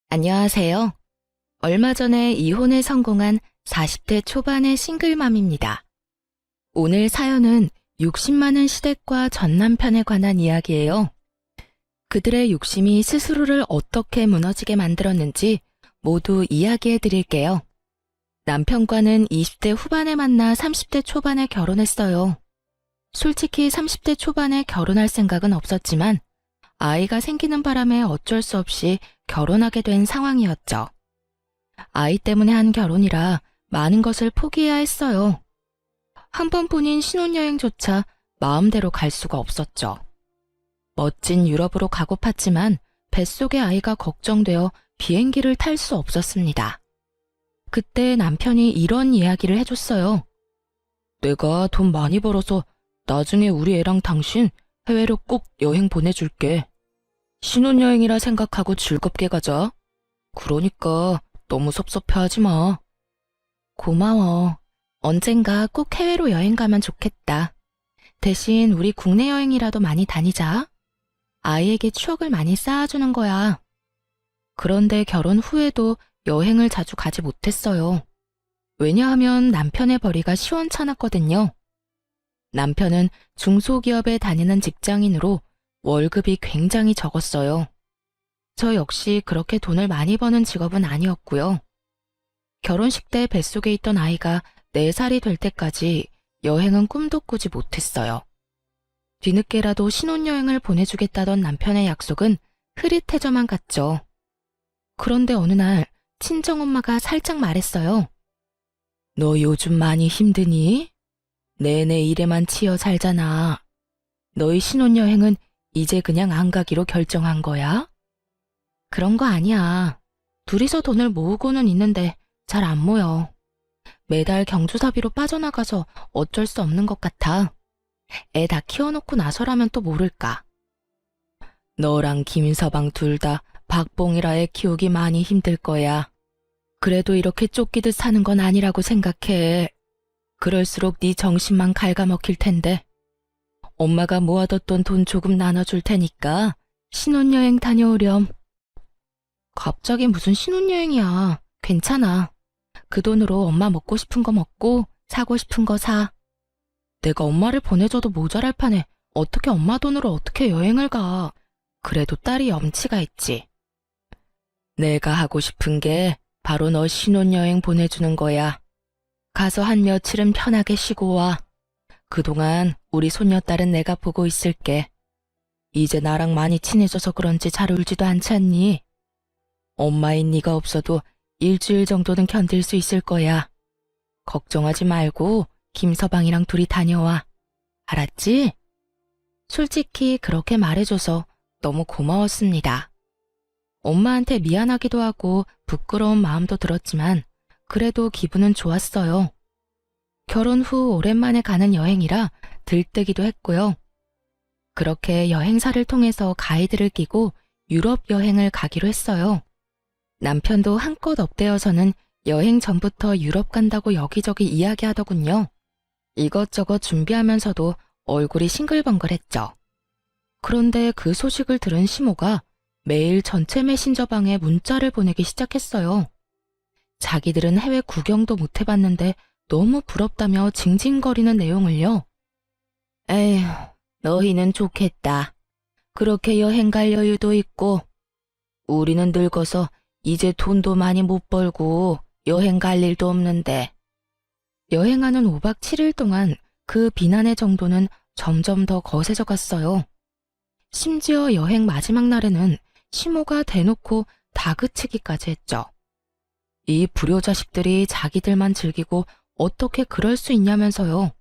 안녕하세요. 얼마 전에 이혼에 성공한 40대 초반의 싱글맘입니다. 오늘 사연은 60많은 시댁과 전 남편에 관한 이야기예요. 그들의 욕심이 스스로를 어떻게 무너지게 만들었는지 모두 이야기해 드릴게요. 남편과는 20대 후반에 만나 30대 초반에 결혼했어요. 솔직히 30대 초반에 결혼할 생각은 없었지만 아이가 생기는 바람에 어쩔 수 없이 결혼하게 된 상황이었죠. 아이 때문에 한 결혼이라 많은 것을 포기해야 했어요. 한 번뿐인 신혼여행조차 마음대로 갈 수가 없었죠. 멋진 유럽으로 가고팠지만 뱃속의 아이가 걱정되어 비행기를 탈 수 없었습니다. 그때 남편이 이런 이야기를 해줬어요. 내가 돈 많이 벌어서 나중에 우리 애랑 당신 해외로 꼭 여행 보내줄게. 신혼여행이라 생각하고 즐겁게 가자. 그러니까 너무 섭섭해하지 마. 고마워. 언젠가 꼭 해외로 여행 가면 좋겠다. 대신 우리 국내 여행이라도 많이 다니자. 아이에게 추억을 많이 쌓아주는 거야. 그런데 결혼 후에도 여행을 자주 가지 못했어요. 왜냐하면 남편의 벌이가 시원찮았거든요. 남편은 중소기업에 다니는 직장인으로 월급이 굉장히 적었어요. 저 역시 그렇게 돈을 많이 버는 직업은 아니었고요. 결혼식 때 뱃속에 있던 아이가 4살이 될 때까지 여행은 꿈도 꾸지 못했어요. 뒤늦게라도 신혼여행을 보내주겠다던 남편의 약속은 흐릿해져만 갔죠. 그런데 어느 날 친정엄마가 살짝 말했어요. 너 요즘 많이 힘드니? 내내 일에만 치여 살잖아. 너희 신혼여행은 이제 그냥 안 가기로 결정한 거야? 그런 거 아니야. 둘이서 돈을 모으고는 있는데 잘 안 모여. 매달 경조사비로 빠져나가서 어쩔 수 없는 것 같아. 애 다 키워놓고 나서라면 또 모를까. 너랑 김서방 둘 다 박봉이라 애 키우기 많이 힘들 거야. 그래도 이렇게 쫓기듯 사는 건 아니라고 생각해. 그럴수록 네 정신만 갉아먹힐 텐데. 엄마가 모아뒀던 돈 조금 나눠줄 테니까 신혼여행 다녀오렴. 갑자기 무슨 신혼여행이야. 괜찮아. 그 돈으로 엄마 먹고 싶은 거 먹고 사고 싶은 거 사. 내가 엄마를 보내줘도 모자랄 판에 어떻게 엄마 돈으로 어떻게 여행을 가. 그래도 딸이 염치가 있지. 내가 하고 싶은 게 바로 너 신혼여행 보내주는 거야. 가서 한 며칠은 편하게 쉬고 와. 그동안 우리 손녀딸은 내가 보고 있을게. 이제 나랑 많이 친해져서 그런지 잘 울지도 않잖니? 엄마인 네가 없어도 일주일 정도는 견딜 수 있을 거야. 걱정하지 말고 김서방이랑 둘이 다녀와. 알았지? 솔직히 그렇게 말해줘서 너무 고마웠습니다. 엄마한테 미안하기도 하고 부끄러운 마음도 들었지만 그래도 기분은 좋았어요. 결혼 후 오랜만에 가는 여행이라 들뜨기도 했고요. 그렇게 여행사를 통해서 가이드를 끼고 유럽 여행을 가기로 했어요. 남편도 한껏 업되어서는 여행 전부터 유럽 간다고 여기저기 이야기하더군요. 이것저것 준비하면서도 얼굴이 싱글벙글했죠. 그런데 그 소식을 들은 시모가 매일 전체 메신저방에 문자를 보내기 시작했어요. 자기들은 해외 구경도 못 해봤는데 너무 부럽다며 징징거리는 내용을요. 에휴, 너희는 좋겠다. 그렇게 여행 갈 여유도 있고. 우리는 늙어서 이제 돈도 많이 못 벌고 여행 갈 일도 없는데. 여행하는 5박 7일 동안 그 비난의 정도는 점점 더 거세져 갔어요. 심지어 여행 마지막 날에는 시모가 대놓고 다그치기까지 했죠. 이 불효자식들이 자기들만 즐기고 어떻게 그럴 수 있냐면서요.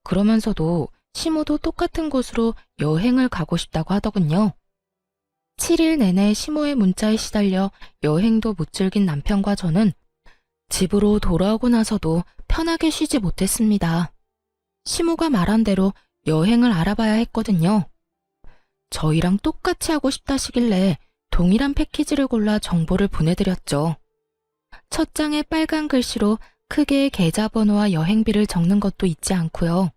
그러면서도 시모도 똑같은 곳으로 여행을 가고 싶다고 하더군요. 7일 내내 시모의 문자에 시달려 여행도 못 즐긴 남편과 저는 집으로 돌아오고 나서도 편하게 쉬지 못했습니다. 시모가 말한 대로 여행을 알아봐야 했거든요. 저희랑 똑같이 하고 싶다시길래 동일한 패키지를 골라 정보를 보내드렸죠. 첫 장에 빨간 글씨로 크게 계좌번호와 여행비를 적는 것도 잊지 않고요.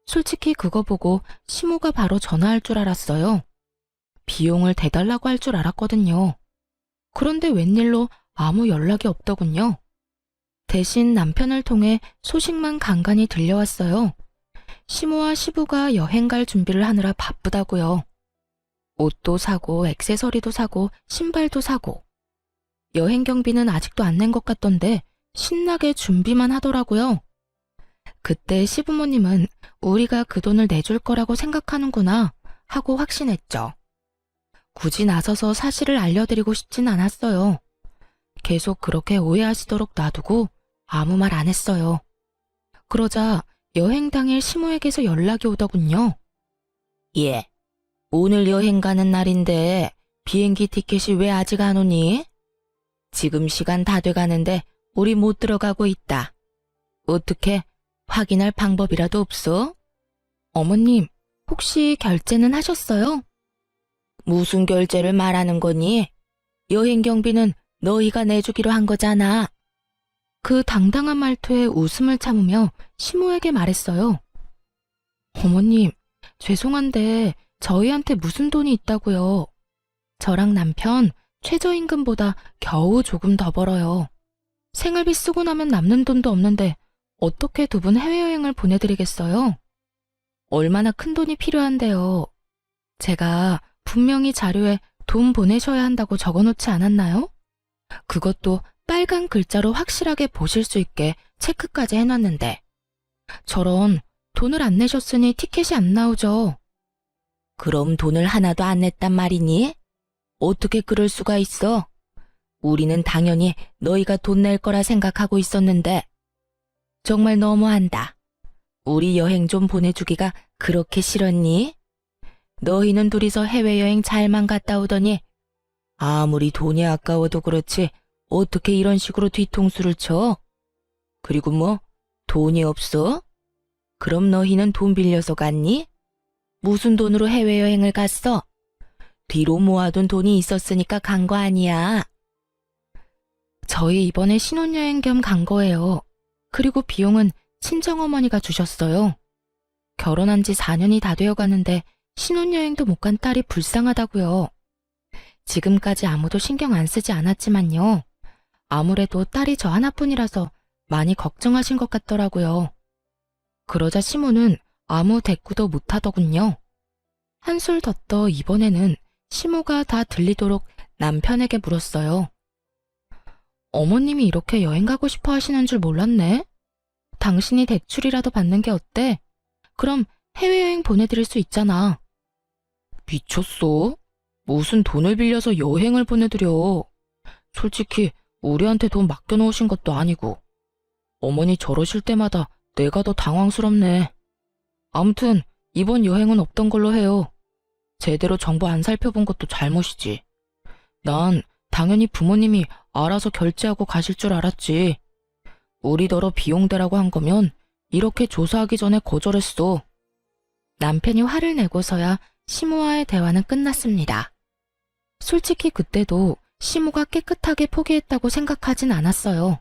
솔직히 그거 보고 시모가 바로 전화할 줄 알았어요. 비용을 대달라고 할 줄 알았거든요. 그런데 웬일로 아무 연락이 없더군요. 대신 남편을 통해 소식만 간간히 들려왔어요. 시모와 시부가 여행 갈 준비를 하느라 바쁘다고요. 옷도 사고, 액세서리도 사고, 신발도 사고. 여행 경비는 아직도 안 낸 것 같던데 신나게 준비만 하더라고요. 그때 시부모님은 우리가 그 돈을 내줄 거라고 생각하는구나 하고 확신했죠. 굳이 나서서 사실을 알려드리고 싶진 않았어요. 계속 그렇게 오해하시도록 놔두고 아무 말 안 했어요. 그러자 여행 당일 시모에게서 연락이 오더군요. 예, 오늘 여행 가는 날인데 비행기 티켓이 왜 아직 안 오니? 지금 시간 다 돼가는데 우리 못 들어가고 있다. 어떻게 확인할 방법이라도 없어? 어머님, 혹시 결제는 하셨어요? 무슨 결제를 말하는 거니? 여행 경비는 너희가 내주기로 한 거잖아. 그 당당한 말투에 웃음을 참으며 시모에게 말했어요. 어머님, 죄송한데 저희한테 무슨 돈이 있다고요. 저랑 남편 최저임금보다 겨우 조금 더 벌어요. 생활비 쓰고 나면 남는 돈도 없는데 어떻게 두 분 해외여행을 보내드리겠어요? 얼마나 큰 돈이 필요한데요. 제가 분명히 자료에 돈 보내셔야 한다고 적어놓지 않았나요? 그것도 빨간 글자로 확실하게 보실 수 있게 체크까지 해놨는데. 저런 돈을 안 내셨으니 티켓이 안 나오죠. 그럼 돈을 하나도 안 냈단 말이니? 어떻게 그럴 수가 있어? 우리는 당연히 너희가 돈 낼 거라 생각하고 있었는데. 정말 너무한다. 우리 여행 좀 보내주기가 그렇게 싫었니? 너희는 둘이서 해외여행 잘만 갔다 오더니 아무리 돈이 아까워도 그렇지 어떻게 이런 식으로 뒤통수를 쳐? 그리고 뭐 돈이 없어? 그럼 너희는 돈 빌려서 갔니? 무슨 돈으로 해외여행을 갔어? 뒤로 모아둔 돈이 있었으니까 간 거 아니야. 저희 이번에 신혼여행 겸 간 거예요. 그리고 비용은 친정어머니가 주셨어요. 결혼한 지 4년이 다 되어 가는데 신혼여행도 못 간 딸이 불쌍하다고요. 지금까지 아무도 신경 안 쓰지 않았지만요. 아무래도 딸이 저 하나뿐이라서 많이 걱정하신 것 같더라고요. 그러자 시모는 아무 대꾸도 못하더군요. 한술 더 떠 이번에는 시모가 다 들리도록 남편에게 물었어요. 어머님이 이렇게 여행 가고 싶어 하시는 줄 몰랐네. 당신이 대출이라도 받는 게 어때? 그럼 해외여행 보내드릴 수 있잖아. 미쳤어? 무슨 돈을 빌려서 여행을 보내드려. 솔직히 우리한테 돈 맡겨놓으신 것도 아니고. 어머니 저러실 때마다 내가 더 당황스럽네. 아무튼 이번 여행은 없던 걸로 해요. 제대로 정보 안 살펴본 것도 잘못이지. 난 당연히 부모님이 알아서 결제하고 가실 줄 알았지. 우리더러 비용 대라고 한 거면 이렇게 조사하기 전에 거절했어. 남편이 화를 내고서야 시모와의 대화는 끝났습니다. 솔직히 그때도 시모가 깨끗하게 포기했다고 생각하진 않았어요.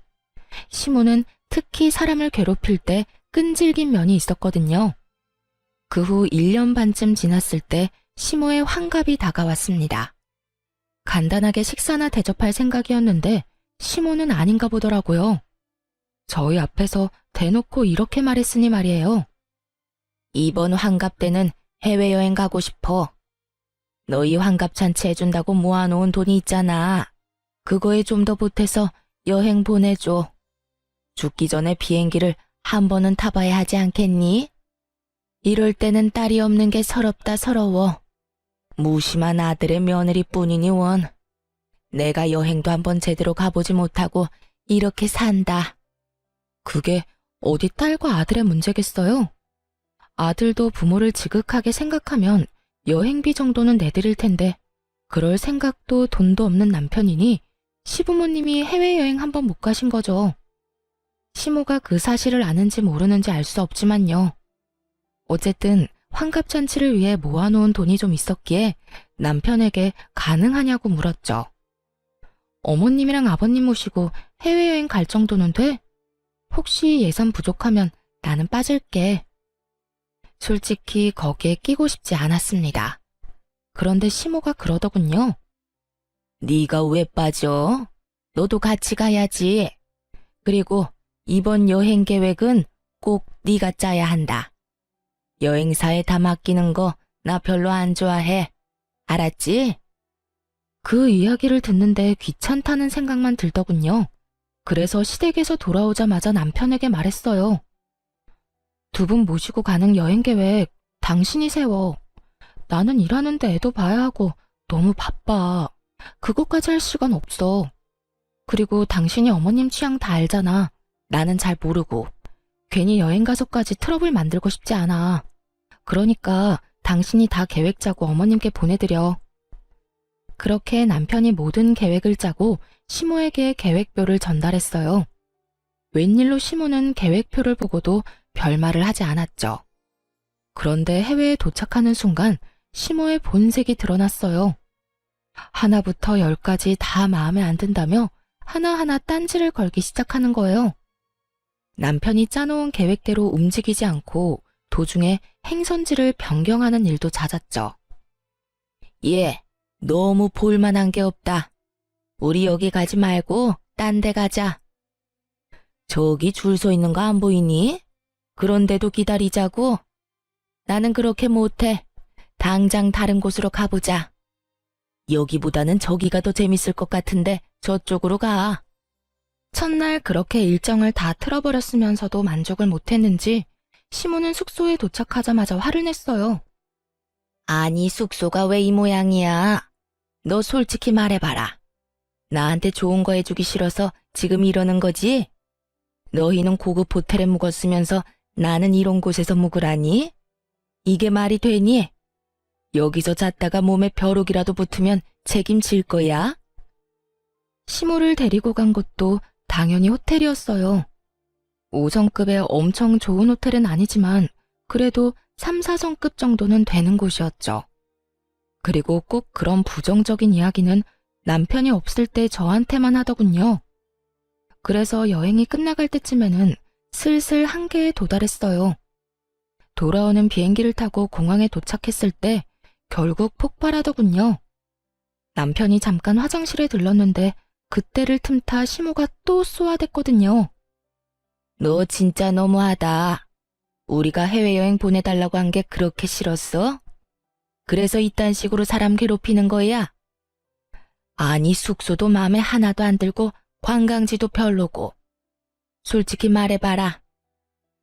시모는 특히 사람을 괴롭힐 때 끈질긴 면이 있었거든요. 그 후 1년 반쯤 지났을 때 시모의 환갑이 다가왔습니다. 간단하게 식사나 대접할 생각이었는데 시모는 아닌가 보더라고요. 저희 앞에서 대놓고 이렇게 말했으니 말이에요. 이번 환갑 때는 해외여행 가고 싶어. 너희 환갑잔치 해준다고 모아놓은 돈이 있잖아. 그거에 좀 더 보태서 여행 보내줘. 죽기 전에 비행기를 한 번은 타봐야 하지 않겠니? 이럴 때는 딸이 없는 게 서럽다 서러워. 무심한 아들의 며느리뿐이니 원. 내가 여행도 한번 제대로 가보지 못하고 이렇게 산다. 그게 어디 딸과 아들의 문제겠어요? 아들도 부모를 지극하게 생각하면 여행비 정도는 내드릴 텐데 그럴 생각도 돈도 없는 남편이니 시부모님이 해외여행 한번 못 가신 거죠. 시모가 그 사실을 아는지 모르는지 알 수 없지만요. 어쨌든 환갑잔치를 위해 모아놓은 돈이 좀 있었기에 남편에게 가능하냐고 물었죠. 어머님이랑 아버님 모시고 해외여행 갈 정도는 돼? 혹시 예산 부족하면 나는 빠질게. 솔직히 거기에 끼고 싶지 않았습니다. 그런데 시모가 그러더군요. 네가 왜 빠져? 너도 같이 가야지. 그리고 이번 여행 계획은 꼭 네가 짜야 한다. 여행사에 다 맡기는 거 나 별로 안 좋아해. 알았지? 그 이야기를 듣는데 귀찮다는 생각만 들더군요. 그래서 시댁에서 돌아오자마자 남편에게 말했어요. 두 분 모시고 가는 여행 계획 당신이 세워. 나는 일하는데 애도 봐야 하고 너무 바빠. 그것까지 할 시간 없어. 그리고 당신이 어머님 취향 다 알잖아. 나는 잘 모르고. 괜히 여행 가서까지 트러블 만들고 싶지 않아. 그러니까 당신이 다 계획 짜고 어머님께 보내드려. 그렇게 남편이 모든 계획을 짜고 시모에게 계획표를 전달했어요. 웬일로 시모는 계획표를 보고도 별말을 하지 않았죠. 그런데 해외에 도착하는 순간 시모의 본색이 드러났어요. 하나부터 10까지 다 마음에 안 든다며 하나하나 딴지를 걸기 시작하는 거예요. 남편이 짜놓은 계획대로 움직이지 않고 도중에 행선지를 변경하는 일도 잦았죠. 예, 너무 볼만한 게 없다. 우리 여기 가지 말고 딴 데 가자. 저기 줄 서 있는 거 안 보이니? 그런데도 기다리자고? 나는 그렇게 못해. 당장 다른 곳으로 가보자. 여기보다는 저기가 더 재밌을 것 같은데 저쪽으로 가. 첫날 그렇게 일정을 다 틀어버렸으면서도 만족을 못했는지 시모는 숙소에 도착하자마자 화를 냈어요. 아니, 숙소가 왜 이 모양이야? 너 솔직히 말해봐라. 나한테 좋은 거 해주기 싫어서 지금 이러는 거지? 너희는 고급 호텔에 묵었으면서 나는 이런 곳에서 묵으라니? 이게 말이 되니? 여기서 잤다가 몸에 벼룩이라도 붙으면 책임질 거야? 시모를 데리고 간 곳도 당연히 호텔이었어요. 5성급의 엄청 좋은 호텔은 아니지만 그래도 3, 4성급 정도는 되는 곳이었죠. 그리고 꼭 그런 부정적인 이야기는 남편이 없을 때 저한테만 하더군요. 그래서 여행이 끝나갈 때쯤에는 슬슬 한계에 도달했어요. 돌아오는 비행기를 타고 공항에 도착했을 때 결국 폭발하더군요. 남편이 잠깐 화장실에 들렀는데 그때를 틈타 시모가 또 쏘아댔거든요. 너 진짜 너무하다. 우리가 해외여행 보내달라고 한 게 그렇게 싫었어? 그래서 이딴 식으로 사람 괴롭히는 거야? 아니, 숙소도 마음에 하나도 안 들고 관광지도 별로고. 솔직히 말해봐라.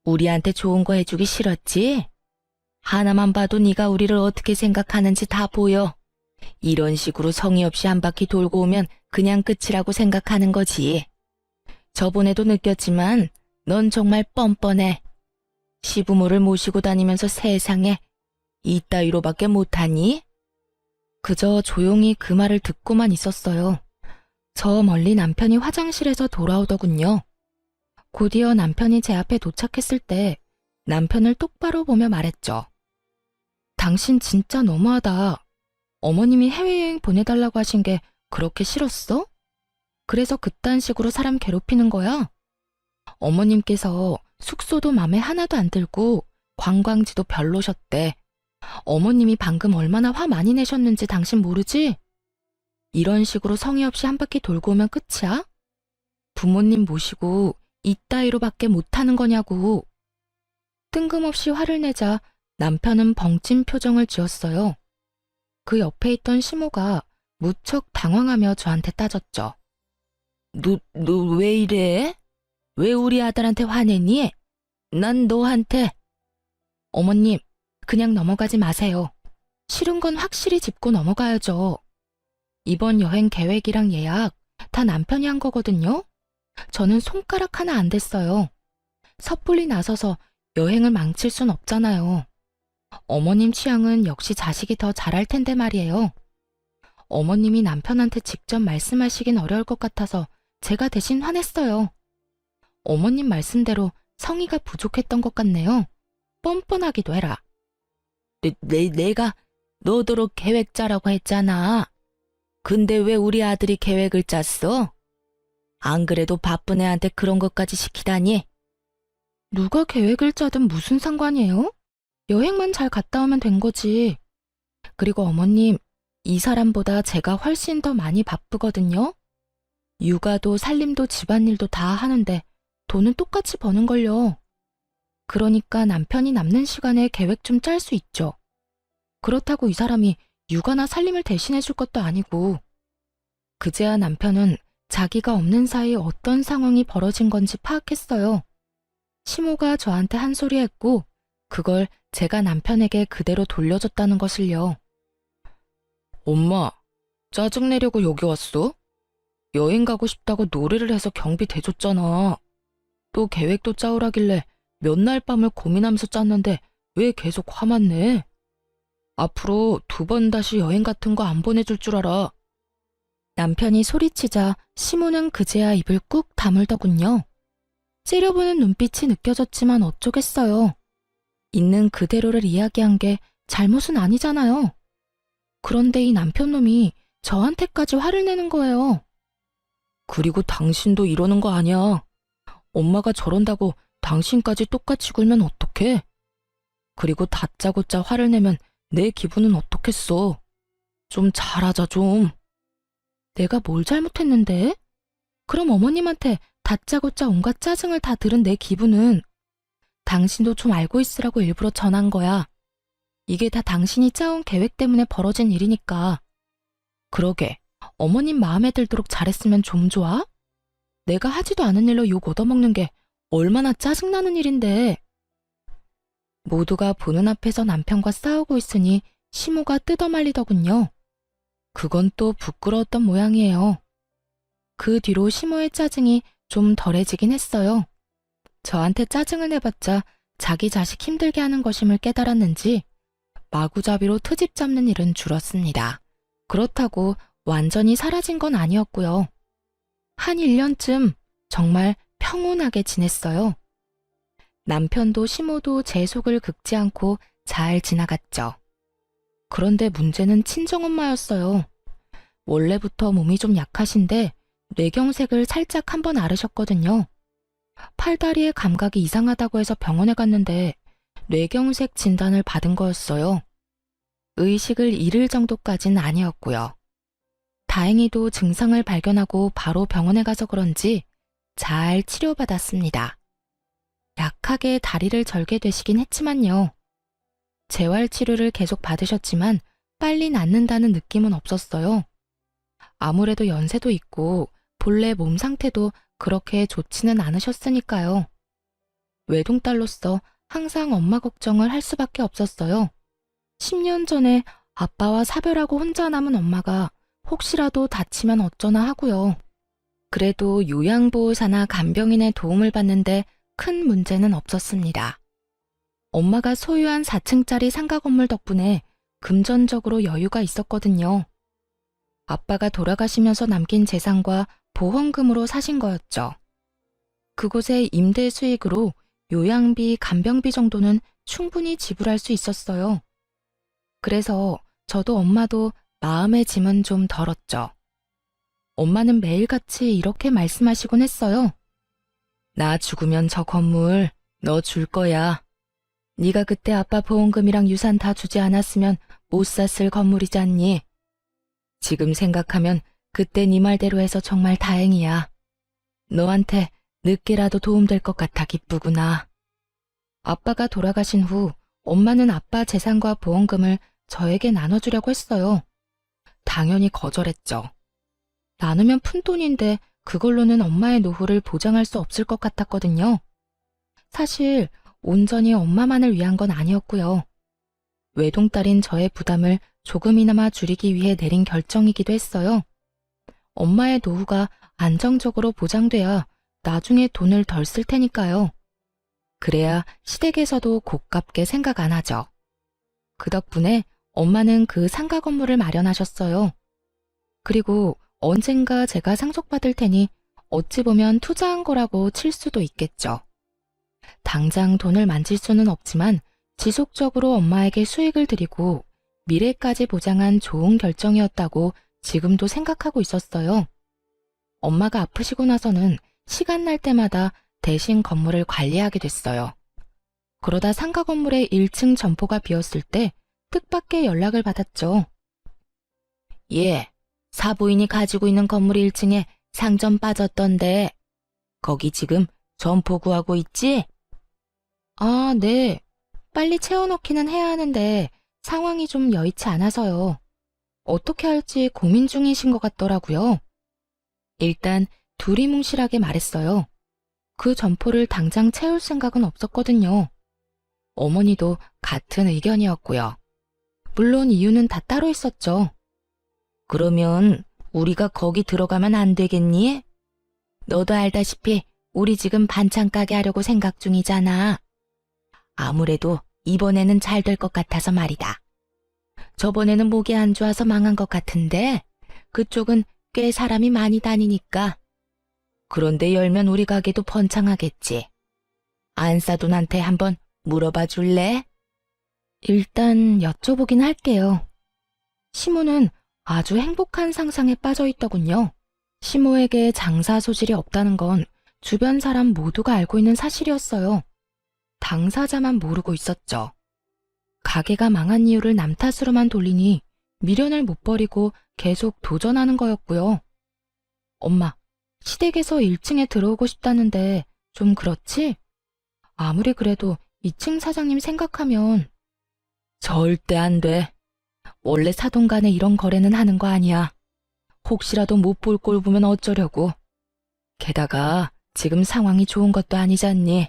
우리한테 좋은 거 해주기 싫었지? 하나만 봐도 네가 우리를 어떻게 생각하는지 다 보여. 이런 식으로 성의 없이 한 바퀴 돌고 오면 그냥 끝이라고 생각하는 거지. 저번에도 느꼈지만 넌 정말 뻔뻔해. 시부모를 모시고 다니면서 세상에 이따위로밖에 못하니? 그저 조용히 그 말을 듣고만 있었어요. 저 멀리 남편이 화장실에서 돌아오더군요. 곧이어 남편이 제 앞에 도착했을 때 남편을 똑바로 보며 말했죠. 당신 진짜 너무하다. 어머님이 해외여행 보내달라고 하신 게 그렇게 싫었어? 그래서 그딴 식으로 사람 괴롭히는 거야? 어머님께서 숙소도 맘에 하나도 안 들고 관광지도 별로셨대. 어머님이 방금 얼마나 화 많이 내셨는지 당신 모르지? 이런 식으로 성의 없이 한 바퀴 돌고 오면 끝이야? 부모님 모시고 이따위로밖에 못하는 거냐고. 뜬금없이 화를 내자 남편은 벙찐 표정을 지었어요. 그 옆에 있던 시모가 무척 당황하며 저한테 따졌죠. 너 왜 이래? 왜 우리 아들한테 화내니? 난 너한테. 어머님, 그냥 넘어가지 마세요. 싫은 건 확실히 짚고 넘어가야죠. 이번 여행 계획이랑 예약 다 남편이 한 거거든요. 저는 손가락 하나 안 댔어요. 섣불리 나서서 여행을 망칠 순 없잖아요. 어머님 취향은 역시 자식이 더 잘할 텐데 말이에요. 어머님이 남편한테 직접 말씀하시긴 어려울 것 같아서 제가 대신 화냈어요. 어머님 말씀대로 성의가 부족했던 것 같네요. 뻔뻔하기도 해라. 내가 너도록 계획 짜라고 했잖아. 근데 왜 우리 아들이 계획을 짰어? 안 그래도 바쁜 애한테 그런 것까지 시키다니? 누가 계획을 짜든 무슨 상관이에요? 여행만 잘 갔다 오면 된 거지. 그리고 어머님, 이 사람보다 제가 훨씬 더 많이 바쁘거든요. 육아도 살림도 집안일도 다 하는데 돈은 똑같이 버는걸요. 그러니까 남편이 남는 시간에 계획 좀 짤 수 있죠. 그렇다고 이 사람이 육아나 살림을 대신해 줄 것도 아니고. 그제야 남편은 자기가 없는 사이 어떤 상황이 벌어진 건지 파악했어요. 시모가 저한테 한 소리 했고 그걸 제가 남편에게 그대로 돌려줬다는 것을요. 엄마, 짜증내려고 여기 왔어? 여행 가고 싶다고 노래를 해서 경비 대줬잖아. 또 계획도 짜오라길래 몇 날 밤을 고민하면서 짰는데 왜 계속 화만 내? 앞으로 2번 다시 여행 같은 거 안 보내줄 줄 알아. 남편이 소리치자 시모는 그제야 입을 꾹 다물더군요. 째려보는 눈빛이 느껴졌지만 어쩌겠어요. 있는 그대로를 이야기한 게 잘못은 아니잖아요. 그런데 이 남편놈이 저한테까지 화를 내는 거예요. 그리고 당신도 이러는 거 아니야. 엄마가 저런다고 당신까지 똑같이 굴면 어떡해? 그리고 다짜고짜 화를 내면 내 기분은 어떻겠어? 좀 잘하자 좀. 내가 뭘 잘못했는데? 그럼 어머님한테 다짜고짜 온갖 짜증을 다 들은 내 기분은 당신도 좀 알고 있으라고 일부러 전한 거야. 이게 다 당신이 짜온 계획 때문에 벌어진 일이니까. 그러게, 어머님 마음에 들도록 잘했으면 좀 좋아? 내가 하지도 않은 일로 욕 얻어먹는 게 얼마나 짜증나는 일인데. 모두가 보는 앞에서 남편과 싸우고 있으니 시모가 뜯어말리더군요. 그건 또 부끄러웠던 모양이에요. 그 뒤로 시모의 짜증이 좀 덜해지긴 했어요. 저한테 짜증을 내봤자 자기 자식 힘들게 하는 것임을 깨달았는지 마구잡이로 트집 잡는 일은 줄었습니다. 그렇다고 완전히 사라진 건 아니었고요. 한 1년쯤 정말 평온하게 지냈어요. 남편도 시모도 제 속을 긁지 않고 잘 지나갔죠. 그런데 문제는 친정엄마였어요. 원래부터 몸이 좀 약하신데 뇌경색을 살짝 한번 앓으셨거든요. 팔다리의 감각이 이상하다고 해서 병원에 갔는데 뇌경색 진단을 받은 거였어요. 의식을 잃을 정도까진 아니었고요. 다행히도 증상을 발견하고 바로 병원에 가서 그런지 잘 치료받았습니다. 약하게 다리를 절게 되시긴 했지만요. 재활치료를 계속 받으셨지만 빨리 낫는다는 느낌은 없었어요. 아무래도 연세도 있고 본래 몸 상태도 그렇게 좋지는 않으셨으니까요. 외동딸로서 항상 엄마 걱정을 할 수밖에 없었어요. 10년 전에 아빠와 사별하고 혼자 남은 엄마가 혹시라도 다치면 어쩌나 하고요. 그래도 요양보호사나 간병인의 도움을 받는데 큰 문제는 없었습니다. 엄마가 소유한 4층짜리 상가 건물 덕분에 금전적으로 여유가 있었거든요. 아빠가 돌아가시면서 남긴 재산과 보험금으로 사신 거였죠. 그곳의 임대 수익으로 요양비, 간병비 정도는 충분히 지불할 수 있었어요. 그래서 저도 엄마도 마음의 짐은 좀 덜었죠. 엄마는 매일같이 이렇게 말씀하시곤 했어요. 나 죽으면 저 건물 너 줄 거야. 네가 그때 아빠 보험금이랑 유산 다 주지 않았으면 못 샀을 건물이지 않니? 지금 생각하면 그때 네 말대로 해서 정말 다행이야. 너한테 늦게라도 도움될 것 같아 기쁘구나. 아빠가 돌아가신 후 엄마는 아빠 재산과 보험금을 저에게 나눠주려고 했어요. 당연히 거절했죠. 나누면 푼돈인데 그걸로는 엄마의 노후를 보장할 수 없을 것 같았거든요. 사실 온전히 엄마만을 위한 건 아니었고요. 외동딸인 저의 부담을 조금이나마 줄이기 위해 내린 결정이기도 했어요. 엄마의 노후가 안정적으로 보장돼야 나중에 돈을 덜 쓸 테니까요. 그래야 시댁에서도 고깝게 생각 안 하죠. 그 덕분에 엄마는 그 상가 건물을 마련하셨어요. 그리고 언젠가 제가 상속받을 테니 어찌 보면 투자한 거라고 칠 수도 있겠죠. 당장 돈을 만질 수는 없지만 지속적으로 엄마에게 수익을 드리고 미래까지 보장한 좋은 결정이었다고 지금도 생각하고 있었어요. 엄마가 아프시고 나서는 시간 날 때마다 대신 건물을 관리하게 됐어요. 그러다 상가 건물의 1층 점포가 비었을 때 뜻밖의 연락을 받았죠. 예, 사부인이 가지고 있는 건물 1층에 상점 빠졌던데, 거기 지금 점포 구하고 있지? 아, 네. 빨리 채워넣기는 해야 하는데 상황이 좀 여의치 않아서요. 어떻게 할지 고민 중이신 것 같더라고요. 일단 둘이 뭉실하게 말했어요. 그 점포를 당장 채울 생각은 없었거든요. 어머니도 같은 의견이었고요. 물론 이유는 다 따로 있었죠. 그러면 우리가 거기 들어가면 안 되겠니? 너도 알다시피 우리 지금 반찬 가게 하려고 생각 중이잖아. 아무래도 이번에는 잘 될 것 같아서 말이다. 저번에는 목이 안 좋아서 망한 것 같은데 그쪽은 꽤 사람이 많이 다니니까. 그런데 열면 우리 가게도 번창하겠지. 안사돈한테 한번 물어봐 줄래? 일단 여쭤보긴 할게요. 시모는 아주 행복한 상상에 빠져 있더군요. 시모에게 장사 소질이 없다는 건 주변 사람 모두가 알고 있는 사실이었어요. 당사자만 모르고 있었죠. 가게가 망한 이유를 남 탓으로만 돌리니 미련을 못 버리고 계속 도전하는 거였고요. 엄마, 시댁에서 1층에 들어오고 싶다는데 좀 그렇지? 아무리 그래도 2층 사장님 생각하면. 절대 안 돼. 원래 사돈 간에 이런 거래는 하는 거 아니야. 혹시라도 못 볼 꼴 보면 어쩌려고. 게다가 지금 상황이 좋은 것도 아니잖니.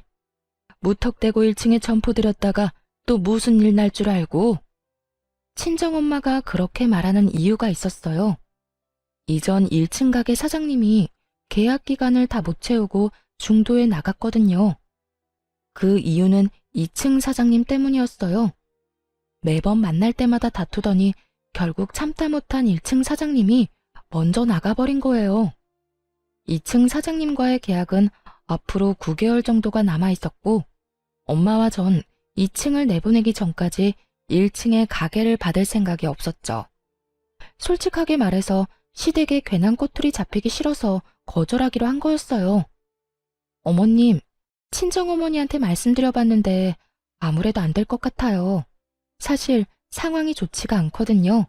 무턱대고 1층에 점포 들였다가 또 무슨 일 날 줄 알고. 친정엄마가 그렇게 말하는 이유가 있었어요. 이전 1층 가게 사장님이 계약 기간을 다 못 채우고 중도에 나갔거든요. 그 이유는 2층 사장님 때문이었어요. 매번 만날 때마다 다투더니 결국 참다 못한 1층 사장님이 먼저 나가버린 거예요. 2층 사장님과의 계약은 앞으로 9개월 정도가 남아 있었고, 엄마와 전 2층을 내보내기 전까지 1층에 가게를 받을 생각이 없었죠. 솔직하게 말해서 시댁에 괜한 꼬투리 잡히기 싫어서 거절하기로 한 거였어요. 어머님, 친정어머니한테 말씀드려봤는데 아무래도 안 될 것 같아요. 사실 상황이 좋지가 않거든요.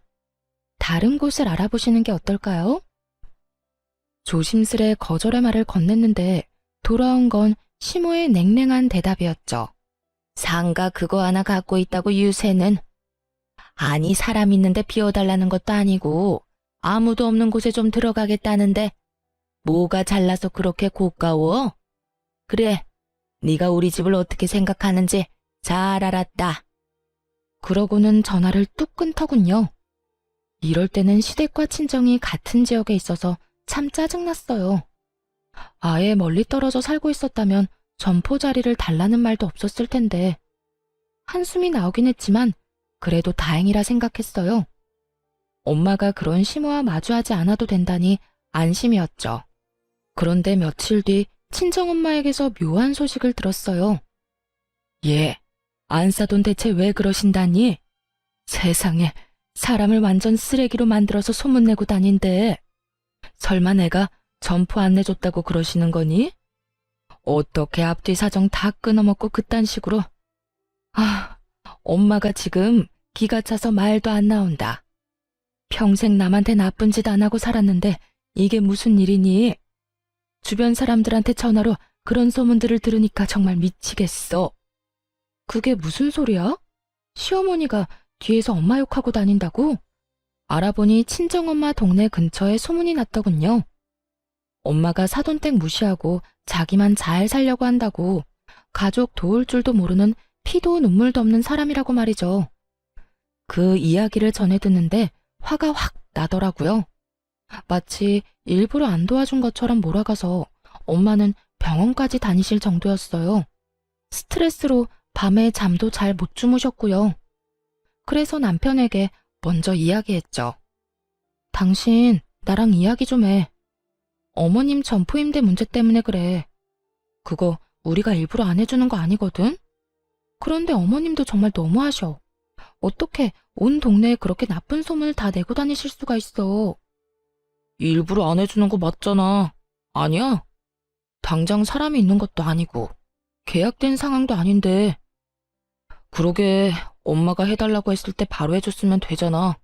다른 곳을 알아보시는 게 어떨까요? 조심스레 거절의 말을 건넸는데 돌아온 건 시모의 냉랭한 대답이었죠. 상가 그거 하나 갖고 있다고 유세는. 아니 사람 있는데 비워달라는 것도 아니고 아무도 없는 곳에 좀 들어가겠다는데 뭐가 잘나서 그렇게 고가워? 그래, 네가 우리 집을 어떻게 생각하는지 잘 알았다. 그러고는 전화를 뚝 끊더군요. 이럴 때는 시댁과 친정이 같은 지역에 있어서 참 짜증났어요. 아예 멀리 떨어져 살고 있었다면 점포 자리를 달라는 말도 없었을 텐데. 한숨이 나오긴 했지만 그래도 다행이라 생각했어요. 엄마가 그런 시모와 마주하지 않아도 된다니 안심이었죠. 그런데 며칠 뒤 친정엄마에게서 묘한 소식을 들었어요. 예, 안사돈 대체 왜 그러신다니? 세상에, 사람을 완전 쓰레기로 만들어서 소문내고 다닌대. 설마 내가 점포 안 내줬다고 그러시는 거니? 어떻게 앞뒤 사정 다 끊어먹고 그딴 식으로. 아, 엄마가 지금 기가 차서 말도 안 나온다. 평생 남한테 나쁜 짓 안 하고 살았는데 이게 무슨 일이니? 주변 사람들한테 전화로 그런 소문들을 들으니까 정말 미치겠어. 그게 무슨 소리야? 시어머니가 뒤에서 엄마 욕하고 다닌다고? 알아보니 친정엄마 동네 근처에 소문이 났더군요. 엄마가 사돈댁 무시하고 자기만 잘 살려고 한다고 가족 도울 줄도 모르는 피도 눈물도 없는 사람이라고 말이죠. 그 이야기를 전해 듣는데 화가 확 나더라고요. 마치 일부러 안 도와준 것처럼 몰아가서 엄마는 병원까지 다니실 정도였어요. 스트레스로 밤에 잠도 잘 못 주무셨고요. 그래서 남편에게 먼저 이야기했죠. 당신 나랑 이야기 좀 해. 어머님 점포임대 문제 때문에 그래. 그거 우리가 일부러 안 해주는 거 아니거든? 그런데 어머님도 정말 너무하셔. 어떻게 온 동네에 그렇게 나쁜 소문을 다 내고 다니실 수가 있어. 일부러 안 해주는 거 맞잖아. 아니야? 당장 사람이 있는 것도 아니고 계약된 상황도 아닌데. 그러게 엄마가 해달라고 했을 때 바로 해줬으면 되잖아.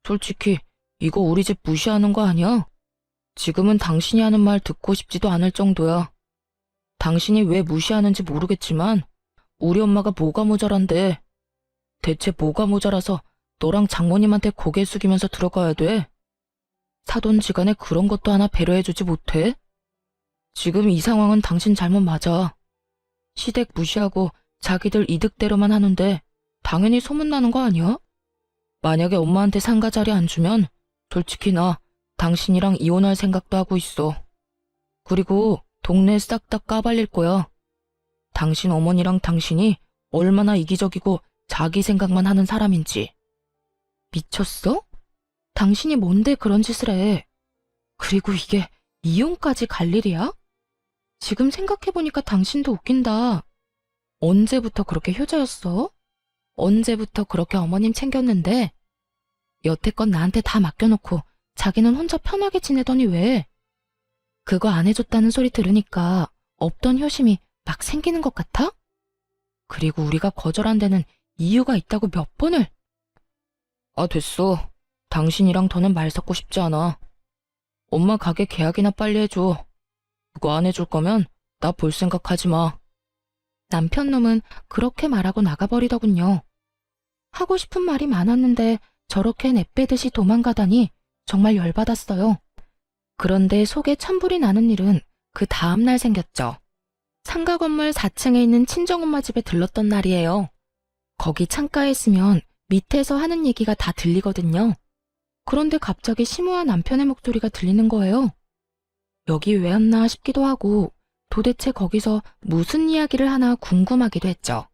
솔직히 이거 우리 집 무시하는 거 아니야? 지금은 당신이 하는 말 듣고 싶지도 않을 정도야. 당신이 왜 무시하는지 모르겠지만 우리 엄마가 뭐가 모자란데. 대체 뭐가 모자라서 너랑 장모님한테 고개 숙이면서 들어가야 돼? 사돈지간에 그런 것도 하나 배려해주지 못해? 지금 이 상황은 당신 잘못 맞아. 시댁 무시하고 자기들 이득대로만 하는데 당연히 소문나는 거 아니야? 만약에 엄마한테 상가 자리 안 주면 솔직히 나 당신이랑 이혼할 생각도 하고 있어. 그리고 동네 싹 다 까발릴 거야. 당신 어머니랑 당신이 얼마나 이기적이고 자기 생각만 하는 사람인지. 미쳤어? 당신이 뭔데 그런 짓을 해? 그리고 이게 이혼까지 갈 일이야? 지금 생각해보니까 당신도 웃긴다. 언제부터 그렇게 효자였어? 언제부터 그렇게 어머님 챙겼는데? 여태껏 나한테 다 맡겨놓고 자기는 혼자 편하게 지내더니 왜? 그거 안 해줬다는 소리 들으니까 없던 효심이 막 생기는 것 같아? 그리고 우리가 거절한 데는 이유가 있다고 몇 번을. 아, 됐어. 당신이랑 더는 말 섞고 싶지 않아. 엄마 가게 계약이나 빨리 해줘. 그거 안 해줄 거면 나 볼 생각하지 마. 남편 놈은 그렇게 말하고 나가버리더군요. 하고 싶은 말이 많았는데 저렇게 내빼듯이 도망가다니 정말 열받았어요. 그런데 속에 천불이 나는 일은 그 다음날 생겼죠. 상가 건물 4층에 있는 친정엄마 집에 들렀던 날이에요. 거기 창가에 있으면 밑에서 하는 얘기가 다 들리거든요. 그런데 갑자기 심우와 남편의 목소리가 들리는 거예요. 여기 왜 왔나 싶기도 하고 도대체 거기서 무슨 이야기를 하나 궁금하기도 했죠.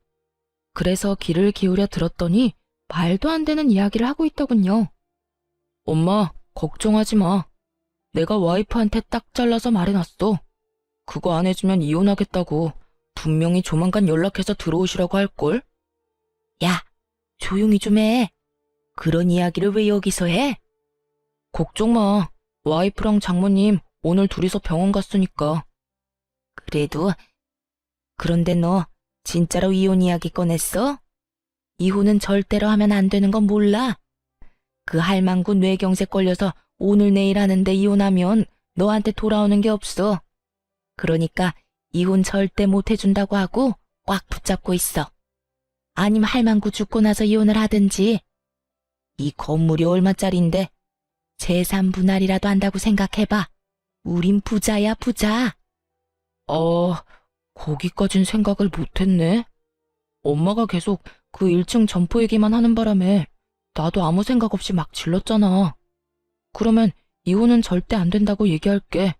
그래서 귀를 기울여 들었더니 말도 안 되는 이야기를 하고 있더군요. 엄마, 걱정하지 마. 내가 와이프한테 딱 잘라서 말해놨어. 그거 안 해주면 이혼하겠다고. 분명히 조만간 연락해서 들어오시라고 할걸? 야, 조용히 좀 해. 그런 이야기를 왜 여기서 해? 걱정 마. 와이프랑 장모님 오늘 둘이서 병원 갔으니까. 그래도, 그런데 너 진짜로 이혼 이야기 꺼냈어? 이혼은 절대로 하면 안 되는 건 몰라? 그 할망구 뇌경색 걸려서 오늘 내일 하는데 이혼하면 너한테 돌아오는 게 없어. 그러니까 이혼 절대 못 해준다고 하고 꽉 붙잡고 있어. 아니면 할망구 죽고 나서 이혼을 하든지. 이 건물이 얼마짜린데 재산 분할이라도 한다고 생각해봐. 우린 부자야, 부자. 거기까진 생각을 못했네. 엄마가 계속 그 1층 점포 얘기만 하는 바람에 나도 아무 생각 없이 막 질렀잖아. 그러면 이혼은 절대 안 된다고 얘기할게.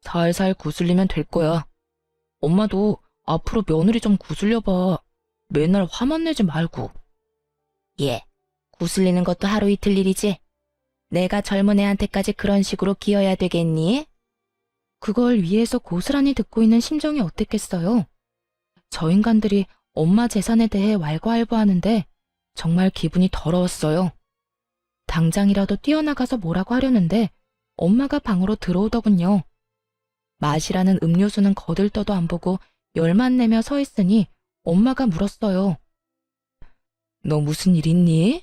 살살 구슬리면 될 거야. 엄마도 앞으로 며느리 좀 구슬려봐. 맨날 화만 내지 말고. 예, 구슬리는 것도 하루 이틀 일이지. 내가 젊은 애한테까지 그런 식으로 기어야 되겠니? 그걸 위에서 고스란히 듣고 있는 심정이 어땠겠어요? 저 인간들이 엄마 재산에 대해 왈가왈부하는데 정말 기분이 더러웠어요. 당장이라도 뛰어나가서 뭐라고 하려는데 엄마가 방으로 들어오더군요. 마시라는 음료수는 거들떠도 안 보고 열만 내며 서 있으니 엄마가 물었어요. 너 무슨 일 있니?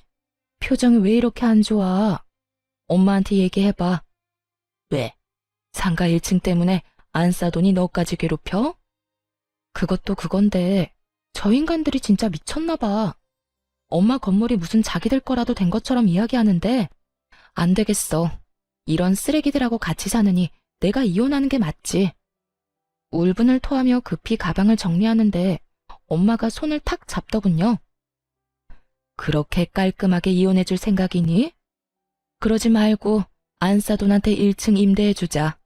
표정이 왜 이렇게 안 좋아? 엄마한테 얘기해봐. 왜? 상가 1층 때문에 안 싸더니 너까지 괴롭혀? 그것도 그건데 저 인간들이 진짜 미쳤나 봐. 엄마 건물이 무슨 자기들 거라도 된 것처럼 이야기하는데 안 되겠어. 이런 쓰레기들하고 같이 사느니 내가 이혼하는 게 맞지. 울분을 토하며 급히 가방을 정리하는데 엄마가 손을 탁 잡더군요. 그렇게 깔끔하게 이혼해줄 생각이니? 그러지 말고 안사돈한테 1층 임대해주자.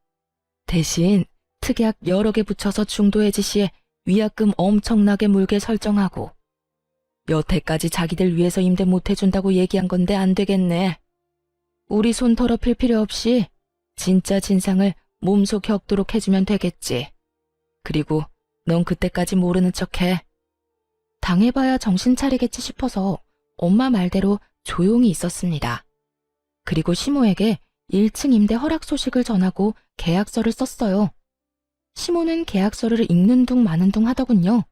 대신 특약 여러 개 붙여서 중도해지 시에 위약금 엄청나게 물게 설정하고. 여태까지 자기들 위해서 임대 못해준다고 얘기한 건데 안 되겠네. 우리 손 더럽힐 필요 없이 진짜 진상을 몸소 겪도록 해주면 되겠지. 그리고 넌 그때까지 모르는 척해. 당해봐야 정신 차리겠지 싶어서 엄마 말대로 조용히 있었습니다. 그리고 시모에게 1층 임대 허락 소식을 전하고 계약서를 썼어요. 시모는 계약서를 읽는 둥 마는 둥 하더군요.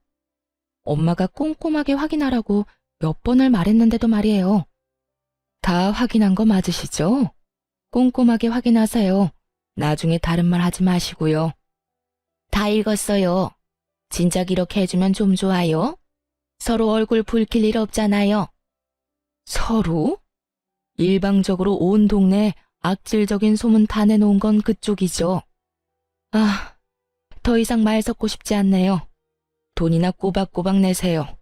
엄마가 꼼꼼하게 확인하라고 몇 번을 말했는데도 말이에요. 다 확인한 거 맞으시죠? 꼼꼼하게 확인하세요. 나중에 다른 말 하지 마시고요. 다 읽었어요. 진작 이렇게 해주면 좀 좋아요. 서로 얼굴 붉힐 일 없잖아요. 서로? 일방적으로 온 동네에 악질적인 소문 다 내놓은 건 그쪽이죠. 아, 더 이상 말 섞고 싶지 않네요. 돈이나 꼬박꼬박 내세요.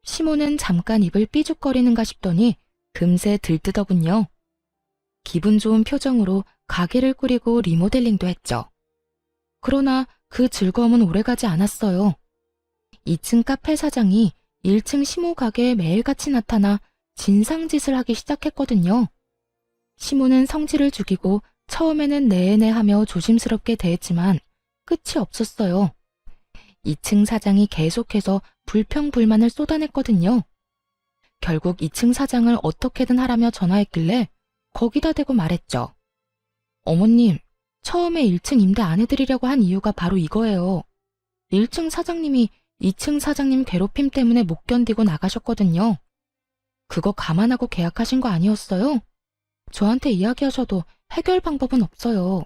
시모는 잠깐 입을 삐죽거리는가 싶더니 금세 들뜨더군요. 기분 좋은 표정으로 가게를 꾸리고 리모델링도 했죠. 그러나 그 즐거움은 오래가지 않았어요. 2층 카페 사장이 1층 시모 가게에 매일같이 나타나 진상짓을 하기 시작했거든요. 시모는 성질을 죽이고 처음에는 내내 하며 조심스럽게 대했지만 끝이 없었어요. 2층 사장이 계속해서 불평불만을 쏟아냈거든요. 결국 2층 사장을 어떻게든 하라며 전화했길래 거기다 대고 말했죠. 어머님, 처음에 1층 임대 안 해드리려고 한 이유가 바로 이거예요. 1층 사장님이 2층 사장님 괴롭힘 때문에 못 견디고 나가셨거든요. 그거 감안하고 계약하신 거 아니었어요? 저한테 이야기하셔도 해결 방법은 없어요.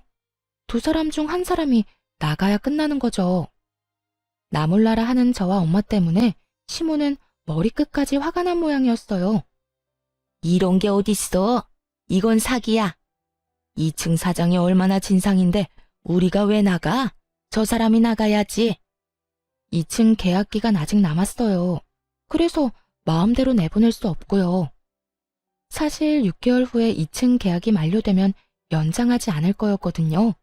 두 사람 중 한 사람이 나가야 끝나는 거죠. 나 몰라라 하는 저와 엄마 때문에 시모는 머리끝까지 화가 난 모양이었어요. 이런 게 어딨어? 이건 사기야. 2층 사장이 얼마나 진상인데 우리가 왜 나가? 저 사람이 나가야지. 2층 계약 기간 아직 남았어요. 그래서 마음대로 내보낼 수 없고요. 사실 6개월 후에 2층 계약이 만료되면 연장하지 않을 거였거든요.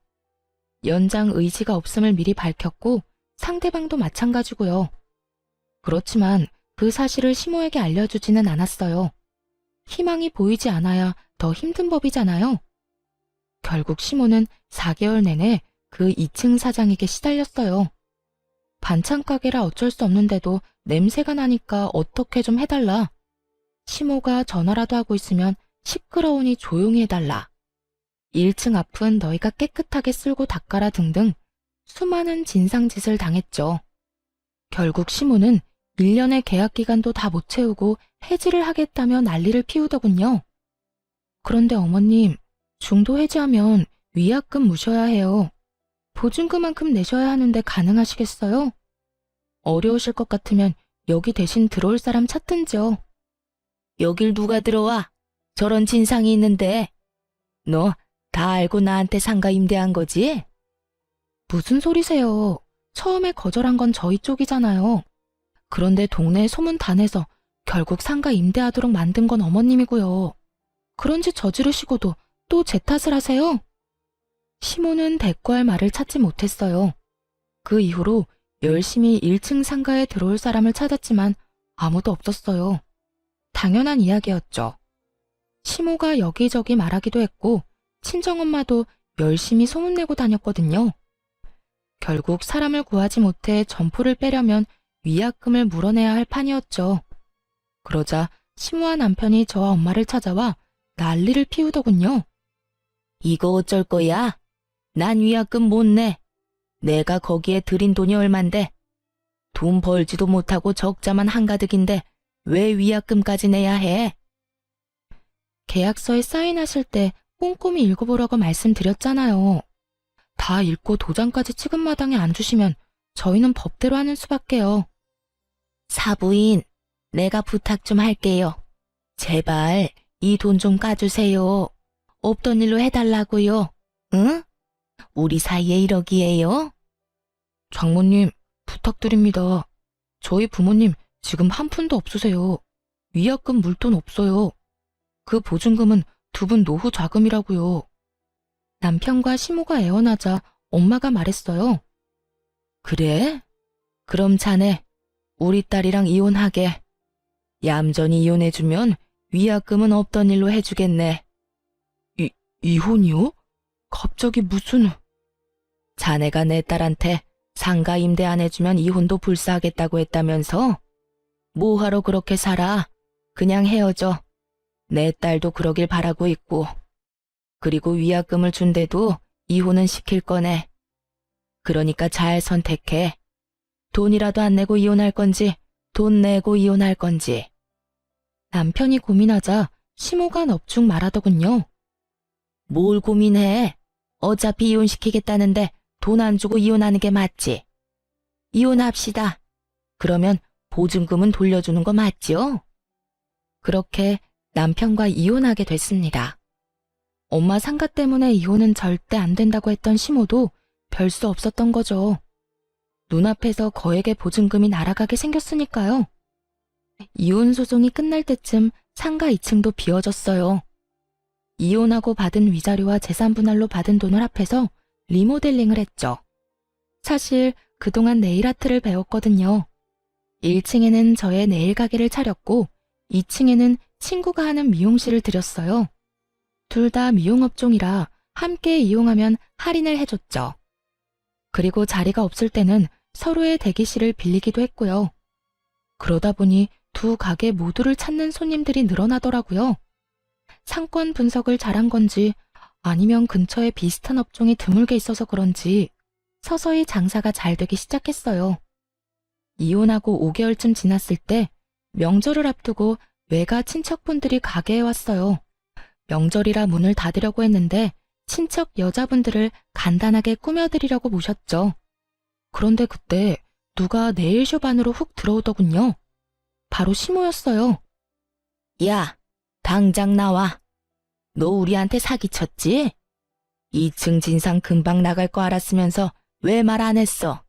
연장 의지가 없음을 미리 밝혔고 상대방도 마찬가지고요. 그렇지만 그 사실을 시모에게 알려주지는 않았어요. 희망이 보이지 않아야 더 힘든 법이잖아요. 결국 시모는 4개월 내내 그 2층 사장에게 시달렸어요. 반찬 가게라 어쩔 수 없는데도 냄새가 나니까 어떻게 좀 해달라. 시모가 전화라도 하고 있으면 시끄러우니 조용히 해달라. 1층 앞은 너희가 깨끗하게 쓸고 닦아라 등등 수많은 진상짓을 당했죠. 결국 시모는 1년의 계약 기간도 다 못 채우고 해지를 하겠다며 난리를 피우더군요. 그런데 어머님, 중도 해지하면 위약금 무셔야 해요. 보증금만큼 내셔야 하는데 가능하시겠어요? 어려우실 것 같으면 여기 대신 들어올 사람 찾든지요. 여길 누가 들어와? 저런 진상이 있는데. 너 다 알고 나한테 상가 임대한 거지? 무슨 소리세요? 처음에 거절한 건 저희 쪽이잖아요. 그런데 동네에 소문 다 내서 결국 상가 임대하도록 만든 건 어머님이고요. 그런 짓 저지르시고도 또 제 탓을 하세요? 시모는 대꾸할 말을 찾지 못했어요. 그 이후로 열심히 1층 상가에 들어올 사람을 찾았지만 아무도 없었어요. 당연한 이야기였죠. 시모가 여기저기 말하기도 했고 친정엄마도 열심히 소문내고 다녔거든요. 결국 사람을 구하지 못해 점포를 빼려면 위약금을 물어내야 할 판이었죠. 그러자 시모와 남편이 저와 엄마를 찾아와 난리를 피우더군요. 이거 어쩔 거야? 난 위약금 못 내. 내가 거기에 들인 돈이 얼만데. 돈 벌지도 못하고 적자만 한가득인데 왜 위약금까지 내야 해? 계약서에 사인하실 때 꼼꼼히 읽어보라고 말씀드렸잖아요. 다 읽고 도장까지 찍은 마당에 안 주시면 저희는 법대로 하는 수밖에요. 사부인, 내가 부탁 좀 할게요. 제발 이 돈 좀 까주세요. 없던 일로 해달라고요. 응? 우리 사이에 이러기에요? 장모님, 부탁드립니다. 저희 부모님 지금 한 푼도 없으세요. 위약금 물 돈 없어요. 그 보증금은 두 분 노후 자금이라고요. 남편과 시모가 애원하자 엄마가 말했어요. 그래? 그럼 자네 우리 딸이랑 이혼하게. 얌전히 이혼해주면 위약금은 없던 일로 해주겠네. 이혼이요? 갑자기 무슨... 자네가 내 딸한테 상가 임대 안 해주면 이혼도 불사하겠다고 했다면서? 뭐하러 그렇게 살아? 그냥 헤어져. 내 딸도 그러길 바라고 있고. 그리고 위약금을 준대도 이혼은 시킬 거네. 그러니까 잘 선택해. 돈이라도 안 내고 이혼할 건지 돈 내고 이혼할 건지. 남편이 고민하자 시모가 넙죽 말하더군요. 뭘 고민해? 어차피 이혼시키겠다는데 돈 안 주고 이혼하는 게 맞지? 이혼합시다. 그러면 보증금은 돌려주는 거 맞지요? 그렇게 남편과 이혼하게 됐습니다. 엄마 상가 때문에 이혼은 절대 안 된다고 했던 시모도 별 수 없었던 거죠. 눈앞에서 거액의 보증금이 날아가게 생겼으니까요. 이혼 소송이 끝날 때쯤 상가 2층도 비워졌어요. 이혼하고 받은 위자료와 재산 분할로 받은 돈을 합해서 리모델링을 했죠. 사실 그동안 네일 아트를 배웠거든요. 1층에는 저의 네일 가게를 차렸고 2층에는 친구가 하는 미용실을 들였어요. 둘 다 미용업종이라 함께 이용하면 할인을 해줬죠. 그리고 자리가 없을 때는 서로의 대기실을 빌리기도 했고요. 그러다 보니 두 가게 모두를 찾는 손님들이 늘어나더라고요. 상권 분석을 잘한 건지 아니면 근처에 비슷한 업종이 드물게 있어서 그런지 서서히 장사가 잘 되기 시작했어요. 이혼하고 5개월쯤 지났을 때 명절을 앞두고 외가 친척분들이 가게에 왔어요. 명절이라 문을 닫으려고 했는데 친척 여자분들을 간단하게 꾸며드리려고 모셨죠. 그런데 그때 누가 네일숍 안으로 훅 들어오더군요. 바로 시모였어요. 야, 당장 나와. 너 우리한테 사기쳤지? 2층 진상 금방 나갈 거 알았으면서 왜 말 안 했어?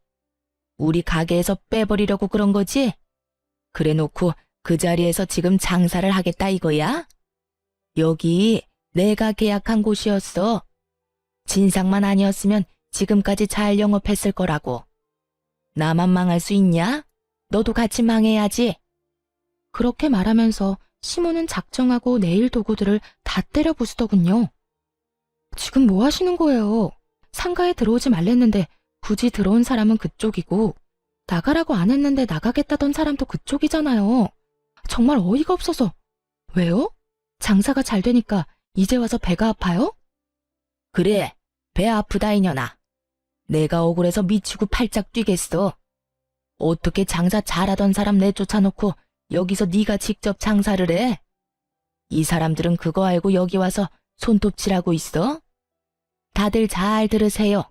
우리 가게에서 빼버리려고 그런 거지? 그래 놓고 그 자리에서 지금 장사를 하겠다 이거야? 여기 내가 계약한 곳이었어. 진상만 아니었으면 지금까지 잘 영업했을 거라고. 나만 망할 수 있냐? 너도 같이 망해야지. 그렇게 말하면서 시모는 작정하고 네일 도구들을 다 때려 부수더군요. 지금 뭐 하시는 거예요? 상가에 들어오지 말랬는데 굳이 들어온 사람은 그쪽이고 나가라고 안 했는데 나가겠다던 사람도 그쪽이잖아요. 정말 어이가 없어서. 왜요? 장사가 잘 되니까 이제 와서 배가 아파요? 그래, 배 아프다 이년아. 내가 억울해서 미치고 팔짝 뛰겠어. 어떻게 장사 잘하던 사람 내쫓아놓고 여기서 네가 직접 장사를 해? 이 사람들은 그거 알고 여기 와서 손톱질하고 있어? 다들 잘 들으세요.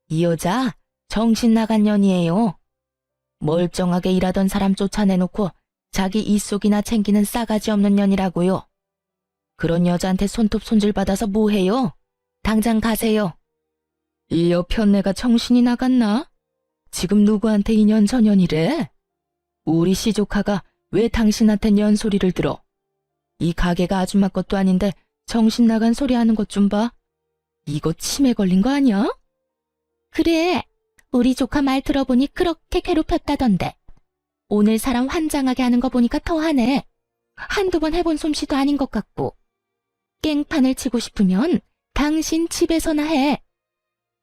이 여자 정신 나간 년이에요. 멀쩡하게 일하던 사람 쫓아내놓고 자기 입속이나 챙기는 싸가지 없는 년이라고요. 그런 여자한테 손톱 손질 받아서 뭐해요? 당장 가세요. 이 여편네가 정신이 나갔나? 지금 누구한테 이년저년이래? 우리 시조카가 왜 당신한텐 연소리를 들어? 이 가게가 아줌마 것도 아닌데 정신 나간 소리 하는 것 좀 봐. 이거 치매 걸린 거 아니야? 그래, 우리 조카 말 들어보니 그렇게 괴롭혔다던데. 오늘 사람 환장하게 하는 거 보니까 더하네. 한두 번 해본 솜씨도 아닌 것 같고. 깽판을 치고 싶으면 당신 집에서나 해.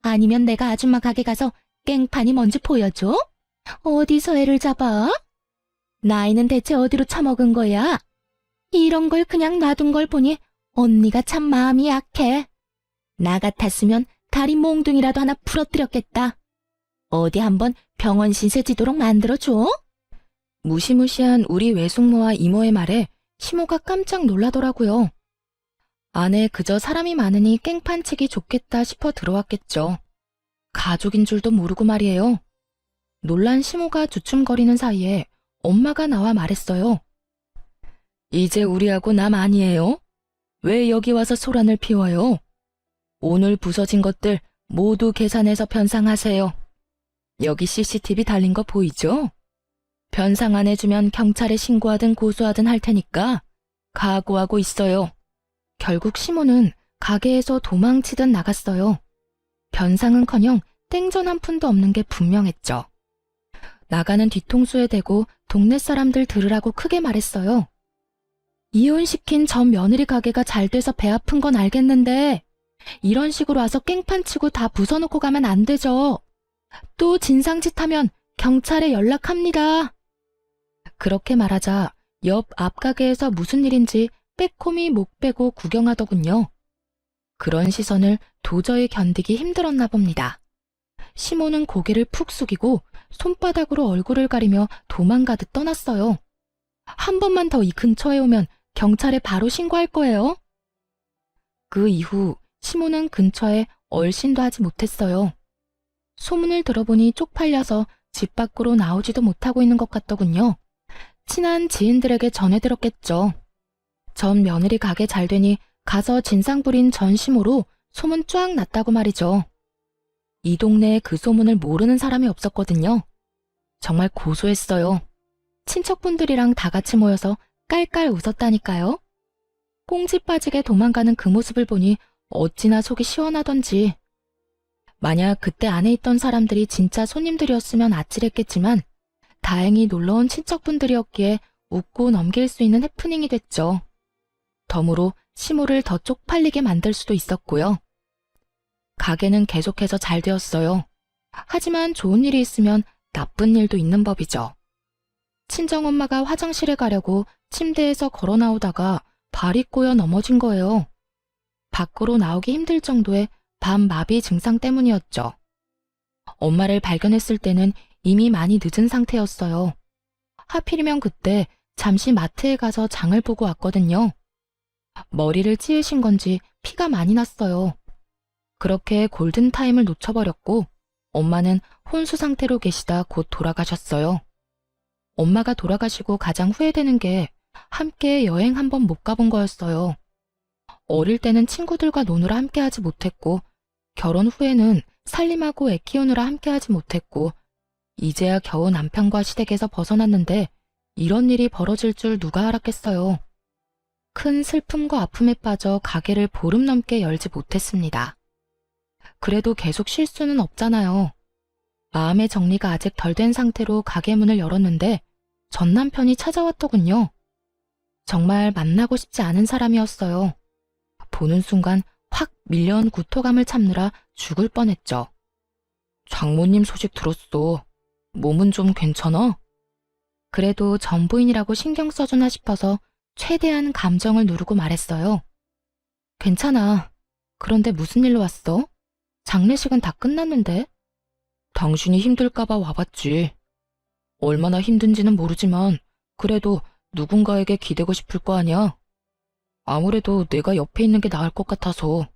아니면 내가 아줌마 가게 가서 깽판이 뭔지 보여줘? 어디서 애를 잡아? 나이는 대체 어디로 처먹은 거야? 이런 걸 그냥 놔둔 걸 보니 언니가 참 마음이 약해. 나 같았으면 다리 몽둥이라도 하나 부러뜨렸겠다. 어디 한번 병원 신세 지도록 만들어줘? 무시무시한 우리 외숙모와 이모의 말에 시모가 깜짝 놀라더라고요. 안에 그저 사람이 많으니 깽판 치기 좋겠다 싶어 들어왔겠죠. 가족인 줄도 모르고 말이에요. 놀란 시모가 주춤거리는 사이에 엄마가 나와 말했어요. 이제 우리하고 남 아니에요? 왜 여기 와서 소란을 피워요? 오늘 부서진 것들 모두 계산해서 변상하세요. 여기 CCTV 달린 거 보이죠? 변상 안 해주면 경찰에 신고하든 고소하든 할 테니까 각오하고 있어요. 결국 시모는 가게에서 도망치듯 나갔어요. 변상은커녕 땡전 한 푼도 없는 게 분명했죠. 나가는 뒤통수에 대고 동네 사람들 들으라고 크게 말했어요. 이혼시킨 전 며느리 가게가 잘 돼서 배 아픈 건 알겠는데 이런 식으로 와서 깽판 치고 다 부숴놓고 가면 안 되죠. 또 진상짓 하면 경찰에 연락합니다. 그렇게 말하자 옆 앞가게에서 무슨 일인지 빼꼼히 목 빼고 구경하더군요. 그런 시선을 도저히 견디기 힘들었나 봅니다. 시모는 고개를 푹 숙이고 손바닥으로 얼굴을 가리며 도망가듯 떠났어요. 한 번만 더 이 근처에 오면 경찰에 바로 신고할 거예요. 그 이후 시모는 근처에 얼씬도 하지 못했어요. 소문을 들어보니 쪽팔려서 집 밖으로 나오지도 못하고 있는 것 같더군요. 친한 지인들에게 전해 들었겠죠. 전 며느리 가게 잘 되니 가서 진상 부린 전 시모로 소문 쫙 났다고 말이죠. 이 동네에 그 소문을 모르는 사람이 없었거든요. 정말 고소했어요. 친척분들이랑 다 같이 모여서 깔깔 웃었다니까요. 꽁지 빠지게 도망가는 그 모습을 보니 어찌나 속이 시원하던지. 만약 그때 안에 있던 사람들이 진짜 손님들이었으면 아찔했겠지만 다행히 놀러온 친척분들이었기에 웃고 넘길 수 있는 해프닝이 됐죠. 덤으로 시모를 더 쪽팔리게 만들 수도 있었고요. 가게는 계속해서 잘 되었어요. 하지만 좋은 일이 있으면 나쁜 일도 있는 법이죠. 친정엄마가 화장실에 가려고 침대에서 걸어 나오다가 발이 꼬여 넘어진 거예요. 밖으로 나오기 힘들 정도의 밤마비 증상 때문이었죠. 엄마를 발견했을 때는 이미 많이 늦은 상태였어요. 하필이면 그때 잠시 마트에 가서 장을 보고 왔거든요. 머리를 찌으신 건지 피가 많이 났어요. 그렇게 골든타임을 놓쳐버렸고 엄마는 혼수 상태로 계시다 곧 돌아가셨어요. 엄마가 돌아가시고 가장 후회되는 게 함께 여행 한번 못 가본 거였어요. 어릴 때는 친구들과 노느라 함께하지 못했고 결혼 후에는 살림하고 애 키우느라 함께하지 못했고 이제야 겨우 남편과 시댁에서 벗어났는데 이런 일이 벌어질 줄 누가 알았겠어요. 큰 슬픔과 아픔에 빠져 가게를 보름 넘게 열지 못했습니다. 그래도 계속 쉴 수는 없잖아요. 마음의 정리가 아직 덜 된 상태로 가게 문을 열었는데 전 남편이 찾아왔더군요. 정말 만나고 싶지 않은 사람이었어요. 보는 순간 확 밀려온 구토감을 참느라 죽을 뻔했죠. 장모님 소식 들었어. 몸은 좀 괜찮아? 그래도 전 부인이라고 신경 써주나 싶어서 최대한 감정을 누르고 말했어요. 괜찮아. 그런데 무슨 일로 왔어? 장례식은 다 끝났는데? 당신이 힘들까봐 와봤지. 얼마나 힘든지는 모르지만 그래도 누군가에게 기대고 싶을 거 아니야? 아무래도 내가 옆에 있는 게 나을 것 같아서.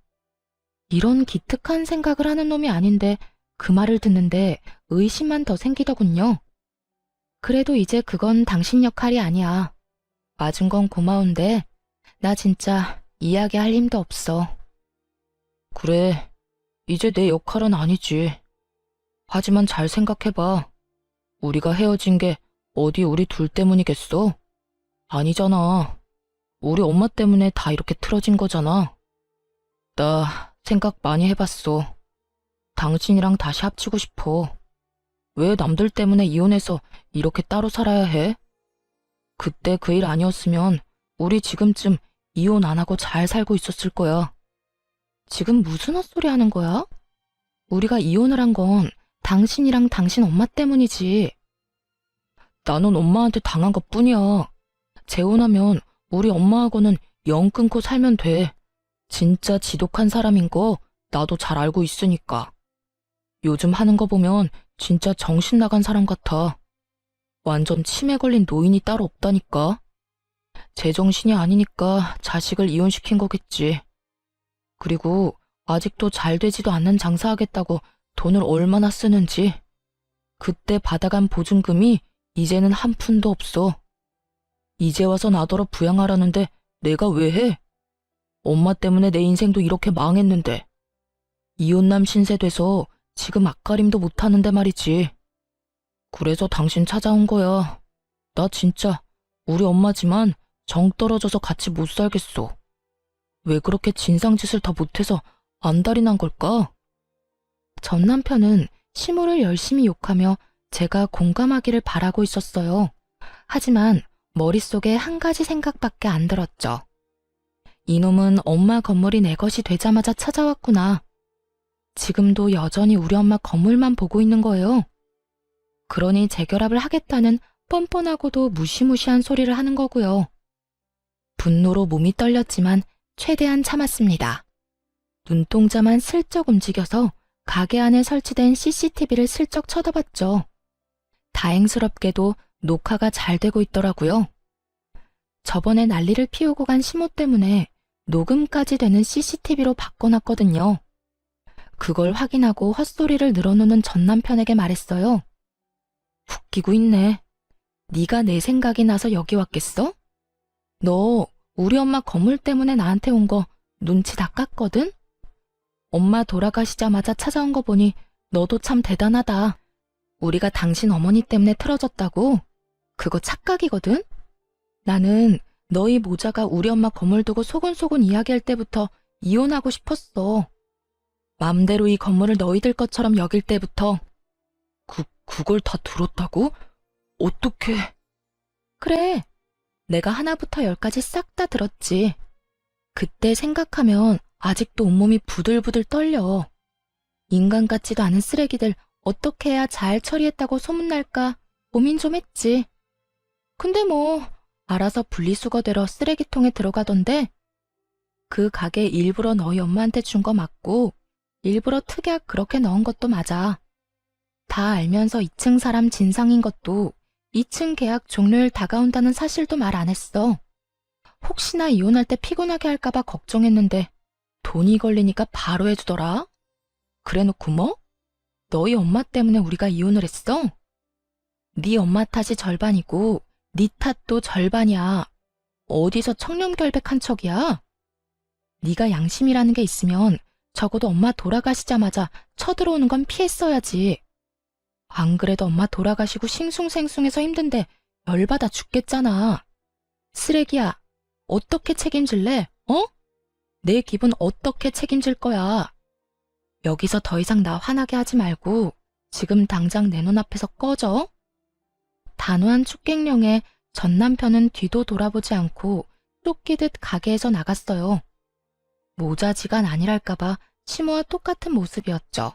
이런 기특한 생각을 하는 놈이 아닌데 그 말을 듣는데 의심만 더 생기더군요. 그래도 이제 그건 당신 역할이 아니야. 맞은 건 고마운데 나 진짜 이야기할 힘도 없어. 그래, 이제 내 역할은 아니지. 하지만 잘 생각해봐. 우리가 헤어진 게 어디 우리 둘 때문이겠어? 아니잖아. 우리 엄마 때문에 다 이렇게 틀어진 거잖아. 나 생각 많이 해봤어. 당신이랑 다시 합치고 싶어. 왜 남들 때문에 이혼해서 이렇게 따로 살아야 해? 그때 그 일 아니었으면 우리 지금쯤 이혼 안 하고 잘 살고 있었을 거야. 지금 무슨 헛소리 하는 거야? 우리가 이혼을 한 건 당신이랑 당신 엄마 때문이지. 나는 엄마한테 당한 것 뿐이야. 재혼하면 우리 엄마하고는 영 끊고 살면 돼. 진짜 지독한 사람인 거 나도 잘 알고 있으니까. 요즘 하는 거 보면 진짜 정신 나간 사람 같아. 완전 치매 걸린 노인이 따로 없다니까. 제정신이 아니니까 자식을 이혼시킨 거겠지. 그리고 아직도 잘 되지도 않는 장사하겠다고 돈을 얼마나 쓰는지. 그때 받아간 보증금이 이제는 한 푼도 없어. 이제 와서 나더러 부양하라는데 내가 왜 해? 엄마 때문에 내 인생도 이렇게 망했는데. 이혼남 신세 돼서 지금 앞가림도 못하는데 말이지. 그래서 당신 찾아온 거야. 나 진짜 우리 엄마지만 정 떨어져서 같이 못 살겠어. 왜 그렇게 진상짓을 다 못해서 안달이 난 걸까? 전 남편은 시모를 열심히 욕하며 제가 공감하기를 바라고 있었어요. 하지만 머릿속에 한 가지 생각밖에 안 들었죠. 이놈은 엄마 건물이 내 것이 되자마자 찾아왔구나. 지금도 여전히 우리 엄마 건물만 보고 있는 거예요. 그러니 재결합을 하겠다는 뻔뻔하고도 무시무시한 소리를 하는 거고요. 분노로 몸이 떨렸지만 최대한 참았습니다. 눈동자만 슬쩍 움직여서 가게 안에 설치된 CCTV를 슬쩍 쳐다봤죠. 다행스럽게도 녹화가 잘 되고 있더라고요. 저번에 난리를 피우고 간 시모 때문에 녹음까지 되는 CCTV로 바꿔놨거든요. 그걸 확인하고 헛소리를 늘어놓는 전 남편에게 말했어요. 웃기고 있네. 네가 내 생각이 나서 여기 왔겠어? 너 우리 엄마 건물 때문에 나한테 온 거 눈치 다 깠거든? 엄마 돌아가시자마자 찾아온 거 보니 너도 참 대단하다. 우리가 당신 어머니 때문에 틀어졌다고? 그거 착각이거든? 나는 너희 모자가 우리 엄마 건물 두고 소곤소곤 이야기할 때부터 이혼하고 싶었어. 맘대로 이 건물을 너희들 것처럼 여길 때부터. 그걸 다 들었다고? 어떻게? 그래, 내가 하나부터 열까지 싹 다 들었지. 그때 생각하면 아직도 온몸이 부들부들 떨려. 인간 같지도 않은 쓰레기들 어떻게 해야 잘 처리했다고 소문날까 고민 좀 했지. 근데 뭐 알아서 분리수거되러 쓰레기통에 들어가던데. 그 가게 일부러 너희 엄마한테 준 거 맞고 일부러 특약 그렇게 넣은 것도 맞아. 다 알면서 2층 사람 진상인 것도 2층 계약 종료일 다가온다는 사실도 말 안 했어. 혹시나 이혼할 때 피곤하게 할까봐 걱정했는데 돈이 걸리니까 바로 해주더라. 그래놓고 뭐? 너희 엄마 때문에 우리가 이혼을 했어? 네 엄마 탓이 절반이고 네 탓도 절반이야. 어디서 청렴결백한 척이야? 네가 양심이라는 게 있으면 적어도 엄마 돌아가시자마자 쳐들어오는 건 피했어야지. 안 그래도 엄마 돌아가시고 싱숭생숭해서 힘든데 열받아 죽겠잖아. 쓰레기야, 어떻게 책임질래? 어? 내 기분 어떻게 책임질 거야? 여기서 더 이상 나 화나게 하지 말고 지금 당장 내 눈앞에서 꺼져. 단호한 축객령에 전 남편은 뒤도 돌아보지 않고 쫓기듯 가게에서 나갔어요. 모자지간 아니랄까봐 시모와 똑같은 모습이었죠.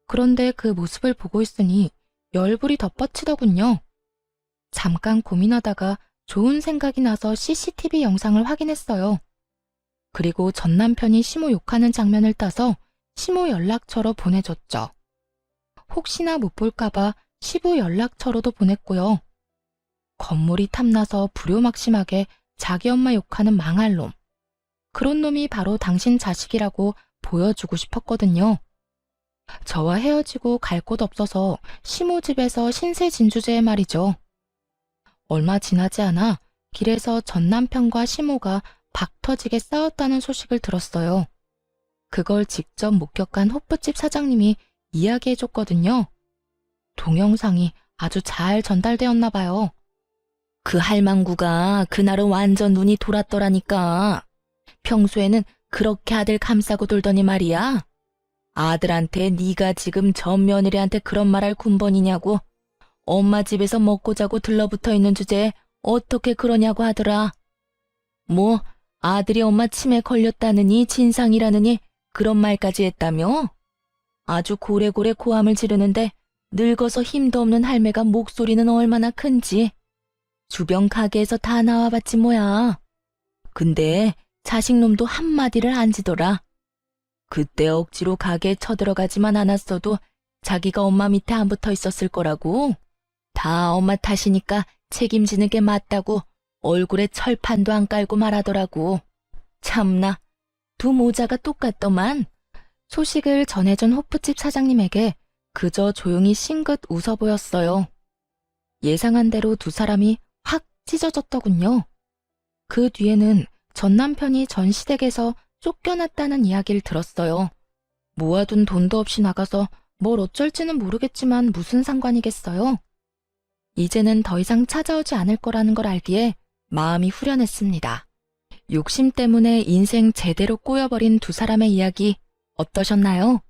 그런데 그 모습을 보고 있으니 열불이 덧뻗치더군요. 잠깐 고민하다가 좋은 생각이 나서 CCTV 영상을 확인했어요. 그리고 전 남편이 시모 욕하는 장면을 따서 시모 연락처로 보내줬죠. 혹시나 못 볼까봐 시부 연락처로도 보냈고요. 건물이 탐나서 불효막심하게 자기 엄마 욕하는 망할 놈. 그런 놈이 바로 당신 자식이라고 보여주고 싶었거든요. 저와 헤어지고 갈 곳 없어서 시모 집에서 신세 진주제에 말이죠. 얼마 지나지 않아 길에서 전 남편과 시모가 박터지게 싸웠다는 소식을 들었어요. 그걸 직접 목격한 호프집 사장님이 이야기해줬거든요. 동영상이 아주 잘 전달되었나 봐요. 그 할망구가 그날은 완전 눈이 돌았더라니까. 평소에는 그렇게 아들 감싸고 돌더니 말이야. 아들한테 네가 지금 전 며느리한테 그런 말할 군번이냐고. 엄마 집에서 먹고 자고 들러붙어 있는 주제에 어떻게 그러냐고 하더라. 뭐 아들이 엄마 치매 걸렸다느니 진상이라느니 그런 말까지 했다며? 아주 고래고래 고함을 지르는데 늙어서 힘도 없는 할매가 목소리는 얼마나 큰지. 주변 가게에서 다 나와봤지 뭐야. 근데 자식놈도 한마디를 안 지더라. 그때 억지로 가게에 쳐들어가지만 않았어도 자기가 엄마 밑에 안 붙어 있었을 거라고. 다 엄마 탓이니까 책임지는 게 맞다고 얼굴에 철판도 안 깔고 말하더라고. 참나, 두 모자가 똑같더만. 소식을 전해준 호프집 사장님에게 그저 조용히 싱긋 웃어 보였어요. 예상한 대로 두 사람이 확 찢어졌더군요. 그 뒤에는 전 남편이 전시댁에서 쫓겨났다는 이야기를 들었어요. 모아둔 돈도 없이 나가서 뭘 어쩔지는 모르겠지만 무슨 상관이겠어요. 이제는 더 이상 찾아오지 않을 거라는 걸 알기에 마음이 후련했습니다. 욕심 때문에 인생 제대로 꼬여버린 두 사람의 이야기 어떠셨나요?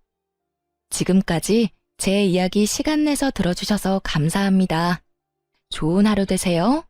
지금까지 제 이야기 시간 내서 들어주셔서 감사합니다. 좋은 하루 되세요.